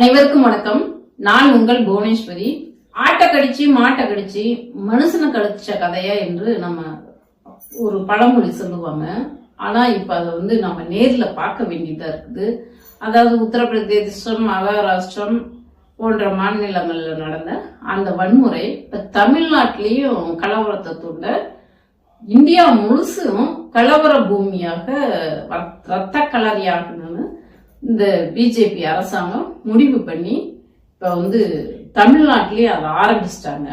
அனைவருக்கும் வணக்கம். நான் உங்கள் புவனேஸ்வரி. ஆட்டை கடிச்சு மாட்டை கடிச்சு மனுஷனை கடிச்ச கதையா என்று நம்ம ஒரு பழமொழி சொல்லுவாங்க. ஆனா இப்ப அதை நம்ம நேர்ல பார்க்க வேண்டியதா இருக்குது. அதாவது உத்தரப்பிரதேசம், மகாராஷ்டிரம் போன்ற மாநிலங்கள்ல நடந்த அந்த வன்முறை இப்ப தமிழ்நாட்டிலையும் கலவரத்தை தூண்ட இந்தியா முழுசும் கலவர பூமியாக ரத்த கலரியாகணும்னு இந்த பிஜேபி அரசாங்கம் முடிவு பண்ணி இப்ப தமிழ்நாட்டிலேயே அதை ஆரம்பிச்சிட்டாங்க.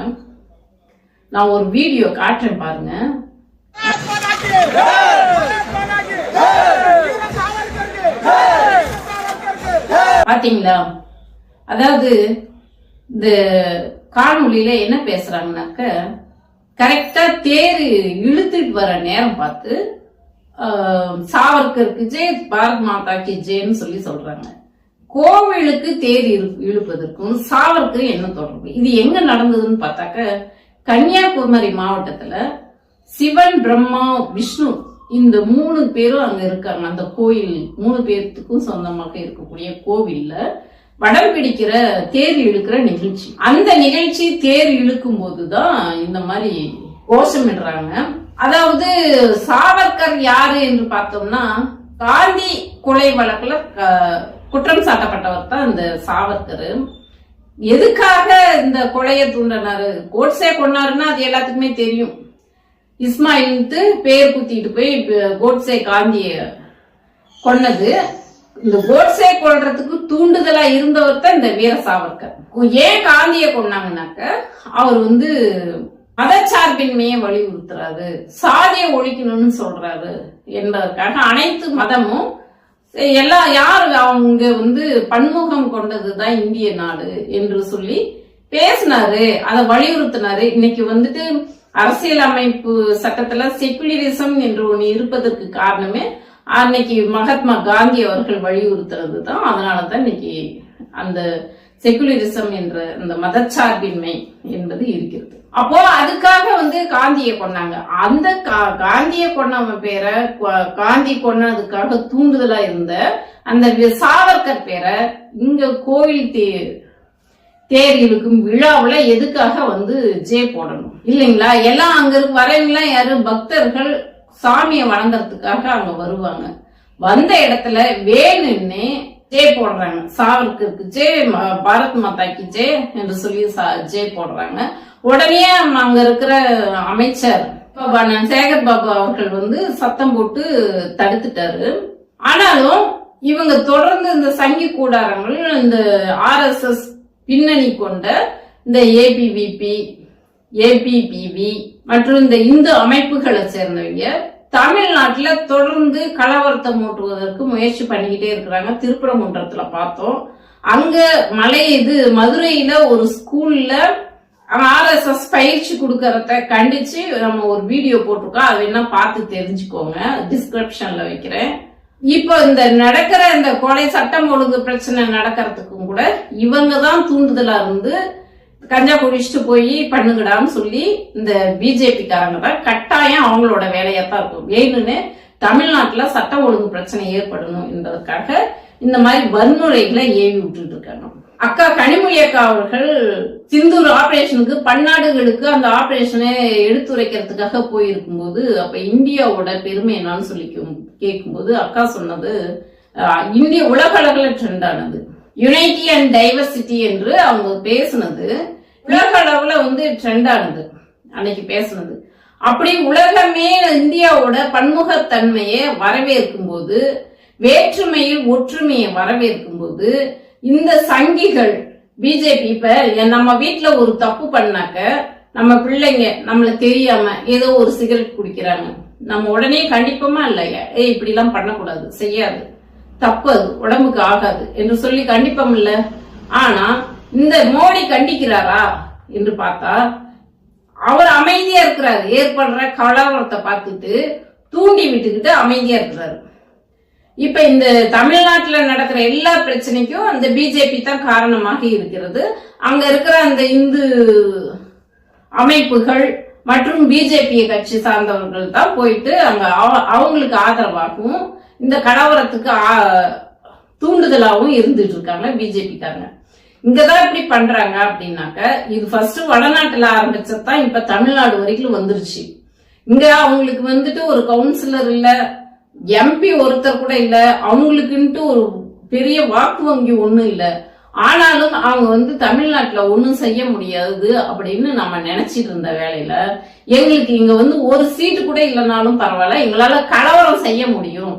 நான் ஒரு வீடியோ காட்டுறேன் பாருங்க. பாத்தீங்களா? அதாவது இந்த காணொலியில என்ன பேசுறாங்கன்னாக்க, கரெக்டா தேர் இழுத்துட்டு வர நேரம் பார்த்து சாவர்கருக்கு ஜெய், பாரத் மாதா கி ஜெய்ன்னு சொல்றாங்க. கோவிலுக்கு தேர் இழுப்பதற்கும் சாவர்கர் என்ன தொடர்பு? இது எங்க நடந்ததுன்னு பார்த்தாக்க, கன்னியாகுமரி மாவட்டத்துல சிவன், பிரம்மா, விஷ்ணு இந்த 3 பேரும் அங்க இருக்காங்க. அந்த கோயில் 3 பேர்த்துக்கும் சொந்தமாக இருக்கக்கூடிய கோவில்ல வடம் பிடிக்கிற தேர் இழுக்கிற நிகழ்ச்சி. அந்த நிகழ்ச்சி தேர் இழுக்கும் போதுதான் இந்த மாதிரி கோஷமிடுறாங்க. அதாவது சாவர்கர் யாரு என்று பார்த்தோம்னா, காந்தி கொலை வழக்குல குற்றம் சாட்டப்பட்டவர் தான் இந்த சாவர்கர். எதுக்காக இந்த கொலையை தூண்டினாரு, கோட்ஸே கொண்டாருன்னா அது எல்லாத்துக்குமே தெரியும். இஸ்மாயில்ட்டு பேர் குத்திட்டு போய் கோட்ஸே காந்திய கொன்னது. இந்த கோட்ஸே கொல்றதுக்கு தூண்டுதலா இருந்தவர் தான் இந்த வீர சாவர்கர். ஏன் காந்திய கொண்டாங்கன்னாக்க, அவர் மதச்சார்பின்மையை வலியுறுத்துறாரு, சாதியை ஒழிக்கணும்னு சொல்றாரு என்பதற்காக அனைத்து மதமும் யாரு அவங்க பன்முகம் கொண்டதுதான் இந்திய நாடு என்று சொல்லி பேசினாரு, அதை வலியுறுத்தினாரு. இன்னைக்கு அரசியல் அமைப்பு சட்டத்துல செக்குலரிசம் என்று ஒண்ணு இருப்பதற்கு காரணமே அன்னைக்கு மகாத்மா காந்தி அவர்கள் வலியுறுத்துறது தான். அதனாலதான் இன்னைக்கு அந்த செக்குலரிசம் என்ற அந்த மதச்சார்பின்மை என்பது இருக்கிறது. அப்போ அதுக்காக காந்தியை கொண்டாங்க. அந்த காந்தியை கொண்டவன் பேரை, காந்தி கொன்னதுக்காக தூண்டுதலா இருந்த அந்த சாவர்கர் பேரை இங்க கோவில் தேர் இழுக்கும் விழாவுல எதுக்காக ஜே போடணும் இல்லைங்களா? எல்லாம் அங்க வரவங்களா யாரு? பக்தர்கள் சாமியை வணங்கறதுக்காக அங்க வருவாங்க. வந்த இடத்துல வேணுன்னு ஜே போடுறாங்க. சாவர்கருக்கு ஜே, பாரத் மாதாக்கு ஜே என்று சொல்லி ஜே போடுறாங்க. உடனே அங்க இருக்கிற அமைச்சர் சேகர் பாபு அவர்கள் சத்தம் போட்டு தடுத்துட்டாரு. ஆனாலும் இவங்க தொடர்ந்து இந்த சங்கி கூடாரங்கள், இந்த RSS பின்னணி கொண்ட இந்த ABVP, ABPV மற்றும் இந்த இந்து அமைப்புகளை சேர்ந்தவங்க தமிழ்நாட்டுல தொடர்ந்து கலவரத்தை மூட்டுவதற்கு முயற்சி பண்ணிக்கிட்டே இருக்கிறாங்க. திருப்பரங்குன்றத்துல பார்த்தோம். அங்க மதுரையில ஒரு ஸ்கூல்ல RSS பயிற்சி கொடுக்கறத கண்டிச்சு நம்ம ஒரு வீடியோ போட்டிருக்கோம். அது வேணா பார்த்து தெரிஞ்சுக்கோங்க, டிஸ்கிரிப்ஷன்ல வைக்கிறேன். இப்போ இந்த நடக்கிற இந்த கொலை, சட்டம் ஒழுங்கு பிரச்சனை நடக்கிறதுக்கும் கூட இவங்க தான் தூண்டுதலா இருந்து கஞ்சா குடிச்சிட்டு போய் பண்ணுங்கடான்னு சொல்லி இந்த பிஜேபி காரங்க தான் கட்டாயம் அவங்களோட வேலையாத்தான் இருக்கும். வேணும்னு தமிழ்நாட்டுல சட்டம் ஒழுங்கு பிரச்சனை ஏற்படணும் என்பதற்காக இந்த மாதிரி வன்முறைகளை ஏவி விட்டுட்டு இருக்காங்க. அக்கா கனிமொழி அக்கா அவர்கள் சிந்தூர் ஆபரேஷனுக்கு பன்னாடுகளுக்கு அந்த ஆபரேஷனை எடுத்துரைக்கிறதுக்காக போயிருக்கும் போது, அப்ப இந்தியாவோட பெருமை என்னன்னு சொல்லி கேட்கும்போது அக்கா சொன்னது, இந்திய உலக அளவுல ட்ரெண்ட் ஆனது, யுனைட்டி அண்ட் டைவர்சிட்டி என்று அவங்க பேசுனது உலக அளவுல ட்ரெண்ட் ஆனது அன்னைக்கு பேசுனது. அப்படி உலகமே இந்தியாவோட பன்முகத்தன்மையை வரவேற்கும் போது, வேற்றுமையில் ஒற்றுமையை வரவேற்கும் போது, இந்த சங்கிகள் பிஜேபி இப்ப நம்ம வீட்டுல ஒரு தப்பு பண்ணாக்க, நம்ம பிள்ளைங்க நம்மள தெரியாம ஏதோ ஒரு சிகரெட் குடிக்கிறாங்க, நம்ம உடனே கண்டிப்போமா இல்லையா, இப்படி எல்லாம் பண்ணக்கூடாது, செய்யாது, தப்பு, அது உடம்புக்கு ஆகாது என்று சொல்லி கண்டிப்போம் இல்ல. ஆனா இந்த மோடி கண்டிக்கிறாரா என்று பார்த்தா அவர் அமைதியா இருக்கிறாரு. ஏற்படுற கலவரத்தை பார்த்துட்டு தூண்டி விட்டுக்கிட்டு அமைதியா இருக்கிறாரு. இப்ப இந்த தமிழ்நாட்டுல நடக்கிற எல்லா பிரச்சனைக்கும் அந்த பிஜேபி தான் காரணமாக இருக்கிறது. அங்க இருக்கிற அந்த இந்து அமைப்புகள் மற்றும் பிஜேபி கட்சி சார்ந்தவர்கள் தான் போயிட்டு அங்க அவங்களுக்கு ஆதரவாகவும் இந்த கலவரத்துக்கு தூண்டுதலாவும் இருந்துட்டு இருக்காங்க பிஜேபிக்காரங்க. இங்கதான் இப்படி பண்றாங்க அப்படின்னாக்க, இது ஃபர்ஸ்ட் வடநாட்டுல ஆரம்பிச்சதான் இப்ப தமிழ்நாடு வரைக்கும் வந்துருச்சு. இங்க அவங்களுக்கு வந்துட்டு ஒரு கவுன்சிலர் இல்ல, எம்பி ஒருத்தர் கூட இல்ல, அவங்களுக்குன்ட்டு ஒரு பெரிய வாக்கு வங்கி ஒண்ணும் இல்ல. ஆனாலும் அவங்க வந்து தமிழ்நாட்டுல ஒண்ணும் செய்ய முடியாது அப்படின்னு நம்ம நினைச்சிட்டு இருந்த வேலையில, எங்களுக்கு இங்க வந்து ஒரு சீட்டு கூட இல்லைனாலும் பரவாயில்ல, எங்களால கலவரம் செய்ய முடியும்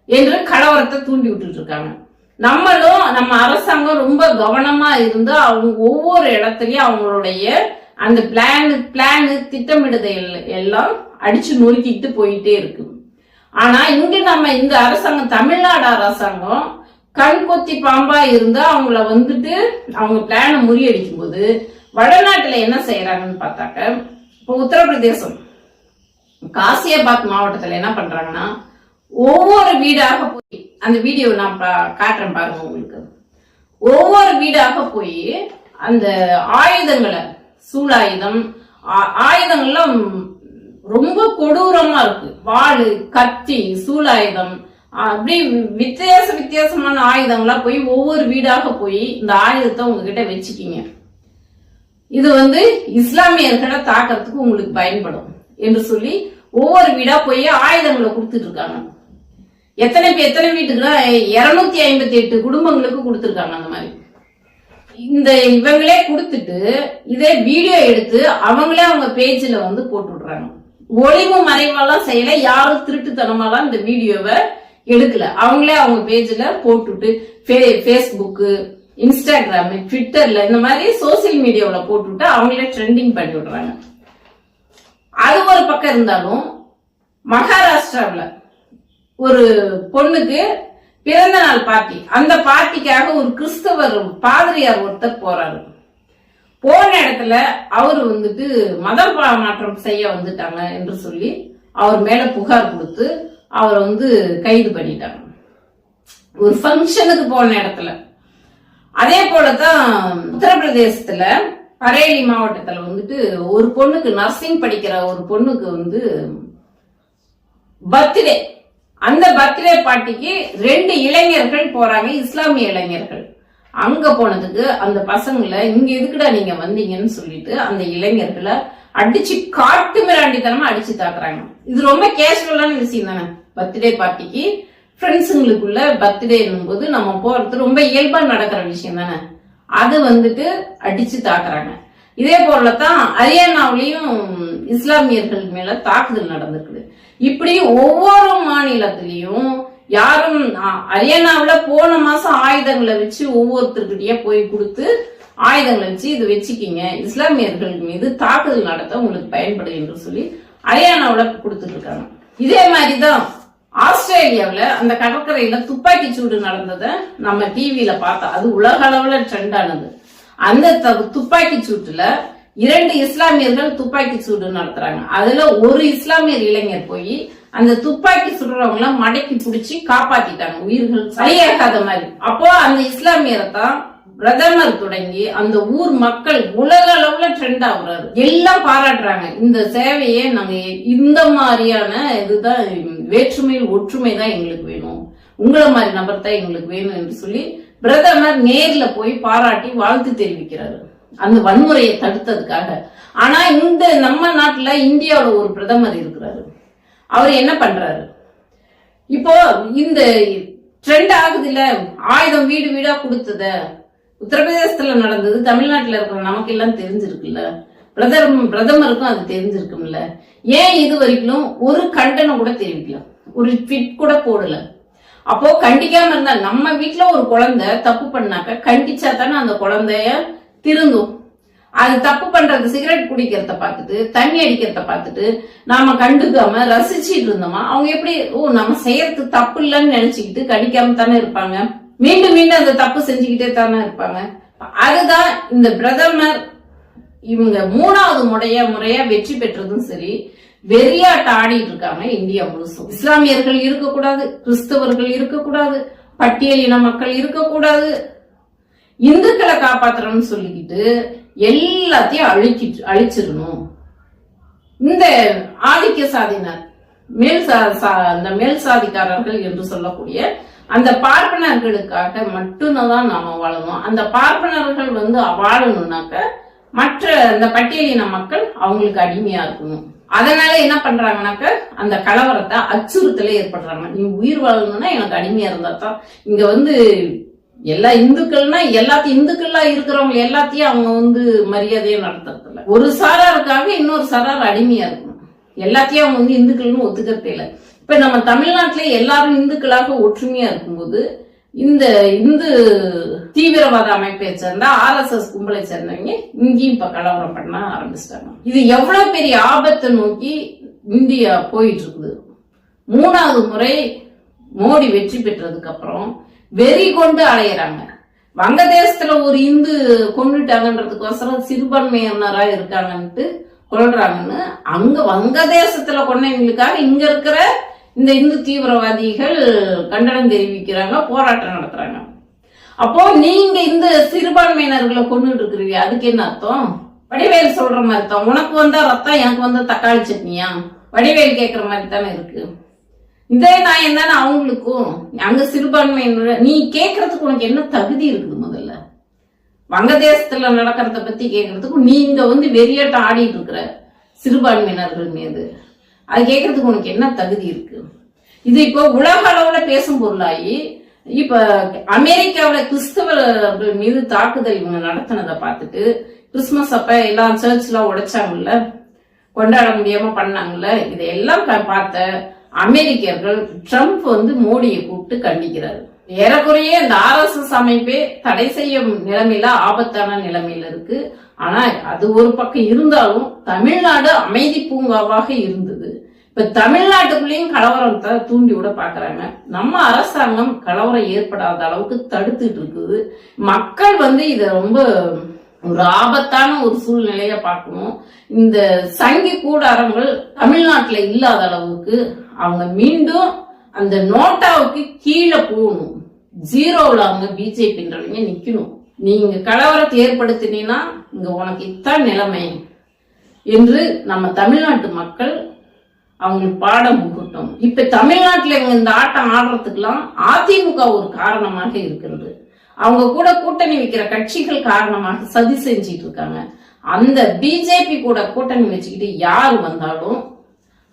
என்று கலவரத்தை தூண்டி விட்டுட்டு இருக்காங்க. நம்மளும் நம்ம அரசாங்கம் ரொம்ப கவனமா இருந்து அவங்க ஒவ்வொரு இடத்துலயும் அவங்களுடைய அந்த பிளான் திட்டமிடுதல் எல்லாம் அடிச்சு நொறுக்கிட்டு போயிட்டே இருக்கு. ஆனா இங்க நம்ம இந்த அரசாங்கம், தமிழ்நாடு அரசாங்கம் கண் கொத்தி பாம்பா இருந்தா அவங்கள வந்துட்டு அவங்க பிளான முறியடிக்கும் போது வடநாட்டுல என்ன செய்யறாங்கன்னு பார்த்தாக்க, இப்போ உத்தரப்பிரதேசம் காசியாபாத் மாவட்டத்துல என்ன பண்றாங்கன்னா, ஒவ்வொரு வீடாக போய், அந்த வீடியோ நான் காட்டுறேன் பாருங்க உங்களுக்கு. ஒவ்வொரு வீடாக போய் அந்த ஆயுதங்களை, சூடாயுதம் ஆயுதங்கள்லாம் ரொம்ப கொடூரமா இருக்கு. வாளு, கத்தி, சூலாயுதம், அப்படி வித்தியாசமான ஆயுதங்களா போய் ஒவ்வொரு வீடாக போய் இந்த ஆயுதத்தை உங்ககிட்ட வச்சுக்கீங்க, இது வந்து இஸ்லாமியர்களை தாக்கிறதுக்கு உங்களுக்கு பயன்படும் என்று சொல்லி ஒவ்வொரு வீடா போய் ஆயுதங்களை கொடுத்துட்டு இருக்காங்க. எத்தனை வீட்டுக்குன்னா 258 குடும்பங்களுக்கு கொடுத்துருக்காங்க. அந்த மாதிரி இந்த இவங்களே கொடுத்துட்டு இதே வீடியோ எடுத்து அவங்களே அவங்க பேஜ்ல வந்து போட்டு விடுறாங்க. ஒளிவு மறைவாலாம் செய்யல, யாரும் திருட்டுத்தனமாலாம் இந்த வீடியோவை எடுக்கல, அவங்களே அவங்க பேஜ்ல போட்டுட்டு பேஸ்புக்கு, இன்ஸ்டாகிராம், ட்விட்டர்ல இந்த மாதிரி சோசியல் மீடியாவில போட்டுவிட்டு அவங்களே ட்ரெண்டிங் பண்ணி விடுறாங்க. அது ஒரு பக்கம் இருந்தாலும், மகாராஷ்டிராவில் ஒரு பொண்ணுக்கு பிறந்த நாள் பார்ட்டி, அந்த பார்ட்டிக்காக ஒரு கிறிஸ்தவர் பாதிரியார் ஒருத்தர் போறாரு. போன இடத்துல அவரு வந்துட்டு மதம் மாற்றம் செய்ய வந்துட்டாங்க என்று சொல்லி அவர் மேல புகார் கொடுத்து அவரை வந்து கைது பண்ணிட்டாங்க ஒரு ஃபங்க்ஷனுக்கு போன இடத்துல. அதே போலதான் உத்தரப்பிரதேசத்துல பரேலி மாவட்டத்துல வந்துட்டு ஒரு பொண்ணுக்கு, நர்சிங் படிக்கிற ஒரு பொண்ணுக்கு வந்து பர்த்டே. அந்த பர்த்டே பார்ட்டிக்கு 2 இளைஞர்கள் போறாங்க, இஸ்லாமிய இளைஞர்கள். அங்க போனதுக்கு அந்த பசங்களை, இங்க எதுக்குடா நீங்க வந்தீங்கன்னு சொல்லிட்டு அந்த இளைஞர்களை அடிச்சு காட்டு மிராண்டித்தனமா அடிச்சு தாக்குறாங்க. இது ரொம்ப கேஷுவலான விஷயம் தானே. பர்த்டே பார்ட்டிக்கு ஃப்ரெண்ட்ஸுங்களுக்குள்ள பர்த்டே போது நம்ம போறது ரொம்ப இயல்பா நடக்கிற விஷயம் தானே. அது வந்துட்டு அடிச்சு தாக்குறாங்க. இதே போலதான் ஹரியானாவிலையும் இஸ்லாமியர்கள் மேல தாக்குதல் நடந்திருக்குது. இப்படி ஒவ்வொரு மாநிலத்திலையும் யாரும், ஹரியானாவில போன மாசம் ஆயுதங்களை வச்சு ஒவ்வொருத்தருக்கிட்டயே போய் கொடுத்து ஆயுதங்களை வச்சு இது வச்சுக்கிங்க, இஸ்லாமியர்கள் மீது தாக்குதல் நடத்த உங்களுக்கு பயன்படும் என்று சொல்லி ஹரியானாவில கொடுத்துட்டு இருக்காங்க. இதே மாதிரிதான் ஆஸ்திரேலியாவில அந்த கடற்கரையில துப்பாக்கி சூடு நடந்ததை நம்ம டிவியில பார்த்தோம். அது உலக அளவுல ட்ரெண்ட் ஆனது. அந்த துப்பாக்கி சூட்டுல 2 இஸ்லாமியர்கள் துப்பாக்கி சூடு நடத்துறாங்க. அதுல ஒரு இஸ்லாமியர் இளைஞர் போய் அந்த துப்பாக்கி சுடுறவங்கள மடக்கி பிடிச்சி காப்பாத்திட்டாங்க, உயிர்கள் சரியாகாத மாதிரி. அப்போ அந்த இஸ்லாமியரை தான் பிரதமர் தொடங்கி அந்த ஊர் மக்கள் உலக அளவுல ட்ரெண்ட் ஆகுறாரு, எல்லாம் பாராட்டுறாங்க. இந்த சேவையை நாங்க இந்த மாதிரியான இதுதான், வேற்றுமையில் ஒற்றுமை தான் எங்களுக்கு வேணும், உங்களை மாதிரி நபர் தான் எங்களுக்கு வேணும் என்று சொல்லி பிரதமர் நேர்ல போய் பாராட்டி வாழ்த்து தெரிவிக்கிறாரு அந்த வன்முறையை தடுத்ததுக்காக. ஆனா இந்த நம்ம நாட்டுல இந்தியாவில் ஒரு பிரதமர் இருக்கிறாரு, அவர் என்ன பண்றாரு, இப்போ இந்த ட்ரெண்ட் ஆகுது இல்ல, ஆயுதம் வீடு வீடா கொடுத்தத உத்தரப்பிரதேசத்துல நடந்தது தமிழ்நாட்டுல இருக்கிற நமக்கு எல்லாம் தெரிஞ்சிருக்குல்ல, பிரதமருக்கும் அது தெரிஞ்சிருக்கும்ல. ஏன் இது வரைக்கும் ஒரு கண்டனம் கூட தெரிவிக்கல, ஒரு ட்வீட் கூட போடல? அப்போ கண்டிக்காம இருந்தா, நம்ம வீட்டுல ஒரு குழந்தை தப்பு பண்ணாக்க கண்டிச்சா தானே அந்த குழந்தைய திருந்தும். அது தப்பு பண்றது, சிகரெட் குடிக்கிறத பார்த்துட்டு, தண்ணி அடிக்கிறத பார்த்துட்டு நாம கண்டுக்காம ரசிச்சிட்டு இருந்தோமா, அவங்க எப்படி நம்ம செய்யறது தப்பு இல்லைன்னு நினைச்சுக்கிட்டு கண்டிக்காம தானே இருப்பாங்க, மீண்டும் மீண்டும் அந்த தப்பு செஞ்சுக்கிட்டே தானே இருப்பாங்க. அதுதான் இந்த பிரதமர் இவங்க 3வது முறையா வெற்றி பெற்றதும் சரி, வெறியாட்ட ஆடிட்டு இருக்காங்க இந்தியா முழுசும். இஸ்லாமியர்கள் இருக்கக்கூடாது, கிறிஸ்தவர்கள் இருக்கக்கூடாது, பட்டியலின மக்கள் இருக்கக்கூடாது, இந்துக்களை காப்பாத்துறோம்னு சொல்லிக்கிட்டு எல்லாத்தையும் அழிச்சிடணும். இந்த ஆதிக்க சாதியினர், மேல் சாதிக்காரர்கள் என்று சொல்லக்கூடிய அந்த பார்ப்பனர்களுக்காக மட்டும்தான் நாம வாழணும். அந்த பார்ப்பனர்கள் வாழணும்னாக்க மற்ற அந்த பட்டியலின மக்கள் அவங்களுக்கு அடிமையா இருக்கணும். அதனால என்ன பண்றாங்கன்னாக்க அந்த கலவரத்தை அச்சுறுத்தலே ஏற்படுறாங்க. நீ உயிர் வாழணும்னா எனக்கு அடிமையா இருந்தா தான். இங்க எல்லா இந்துக்கள்னா எல்லாத்தையும் இந்துக்கள்லா இருக்கிறவங்க எல்லாத்தையும் அவங்க மரியாதையை நடத்துறதில்ல. ஒரு சாராருக்காக இன்னொரு சாரார் அடிமையா இருக்கணும். எல்லாத்தையும் அவங்க இந்துக்கள்னு ஒத்துக்கிறதே இல்லை. இப்ப நம்ம தமிழ்நாட்டிலே எல்லாரும் இந்துக்களாக ஒற்றுமையா இருக்கும்போது இந்த இந்து தீவிரவாத அமைப்பை சேர்ந்த RSS கும்பலை சேர்ந்தவங்க இங்கேயும் இப்ப கலவரம் பண்ண ஆரம்பிச்சிட்டாங்க. இது எவ்வளவு பெரிய ஆபத்தை நோக்கி இந்தியா போயிட்டு இருக்குது. 3வது முறை மோடி வெற்றி பெற்றதுக்கு அப்புறம் வெறி கொண்டு அலையிறாங்க. வங்கதேசத்துல ஒரு இந்து கொண்டுட்டாங்கன்றதுக்கோசரம் சிறுபான்மையினரா இருக்காங்கன்ட்டு கொள்றாங்கன்னு அங்க வங்கதேசத்துல கொண்டவங்களுக்காக இங்க இருக்கிற இந்த இந்து தீவிரவாதிகள் கண்டனம் தெரிவிக்கிறாங்க, போராட்டம் நடத்துறாங்க. அப்போ நீங்க இந்த சிறுபான்மையினர்களை கொண்டுட்டு இருக்கிறீங்க, அதுக்கு என்ன அர்த்தம்? வடிவேல் சொல்ற மாதிரி தான், உனக்கு வந்தா ரத்தம் எனக்கு வந்தா தக்காளி சட்னியா? வடிவேல் கேட்கிற மாதிரி தானே இருக்கு. இதே நான் தானே அவங்களுக்கும். அங்க சிறுபான்மையினர் நீ கேட்கறதுக்கு உனக்கு என்ன தகுதி இருக்குது? முதல்ல வங்கதேசத்துல நடக்கிறத பத்தி கேட்கறதுக்கு நீங்க வெறியாட்டம் ஆடிட்டு இருக்கிற சிறுபான்மையினர்கள் மீது அது கேட்கறதுக்கு உனக்கு என்ன தகுதி இருக்கு? இது இப்போ உலக அளவுல பேசும் பொருளாகி இப்ப அமெரிக்காவில கிறிஸ்தவர்கள் மீது தாக்குதல் இவங்க நடத்தினதை பார்த்துட்டு கிறிஸ்துமஸ் அப்ப எல்லாம் சர்ச் எல்லாம் உடைச்சாங்கல்ல, கொண்டாட முடியாம பண்ணாங்கல்ல, இதையெல்லாம் பார்த்த அமெரிக்கர்கள் ட்ரம்ப் மோடியை கூப்பிட்டு கண்டிக்கிறாரு. ஏறக்குறைய இந்த RSS அமைப்பே தடை செய்யும் நிலைமையில ஆபத்தான நிலைமையில இருக்கு. ஆனா அது ஒரு பக்கம் இருந்தாலும் தமிழ்நாடு அமைதி பூங்காவாக இருந்தது. இப்ப தமிழ்நாட்டுக்குள்ளேயும் கலவரத்தை தூண்டி விட பாக்குறாங்க. நம்ம அரசாங்கம் கலவரம் ஏற்படாத அளவுக்கு தடுத்துட்டு இருக்குது. மக்கள் இத ரொம்ப ஒரு ஆபத்தான ஒரு சூழ்நிலைய பார்க்கணும். இந்த சங்கி கூடாரங்கள் தமிழ்நாட்டுல இல்லாத அளவுக்கு அவங்க மீண்டும் அந்த நோட்டாவுக்கு கீழே போகணும். 0ல அவங்க பிஜேபின்றவங்க நிக்கணும். நீங்க கலவரத்தை ஏற்படுத்தினா இங்க உனக்கு இத்தான் நிலைமை என்று நம்ம தமிழ்நாட்டு மக்கள் அவங்களுக்கு பாடம் புகட்டும். இப்ப தமிழ்நாட்டுல இவங்க இந்த ஆட்டம் ஆடுறதுக்கெல்லாம் அதிமுக ஒரு காரணமாக இருக்கிறது. அவங்க கூட கூட்டணி வைக்கிற கட்சிகள் காரணமாக சதி செஞ்சிட்டு இருக்காங்க. அந்த பிஜேபி கூட கூட்டணி வச்சுக்கிட்டு யாரு வந்தாலும்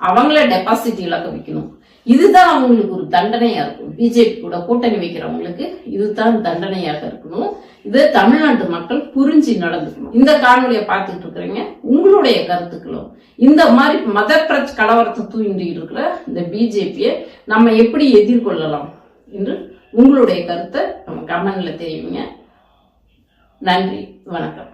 அவங்கள டெபாசிட் இழக்க வைக்கணும். இதுதான் அவங்களுக்கு ஒரு தண்டனையா இருக்கும். பிஜேபி கூட கூட்டணி வைக்கிறவங்களுக்கு இதுதான் தண்டனையாக இருக்கணும். இது தமிழ்நாட்டு மக்கள் புரிஞ்சு நடந்துக்கணும். இந்த காணொலியை பார்த்துட்டு இருக்கிறீங்க, உங்களுடைய கருத்துக்களும் இந்த மாதிரி மத கலவரத்தை தூண்டி இருக்கிற இந்த பிஜேபியை நம்ம எப்படி எதிர்கொள்ளலாம் என்று உங்களுடைய கருத்தை நம்ம கமெண்ட்ல தெரியுங்க. நன்றி, வணக்கம்.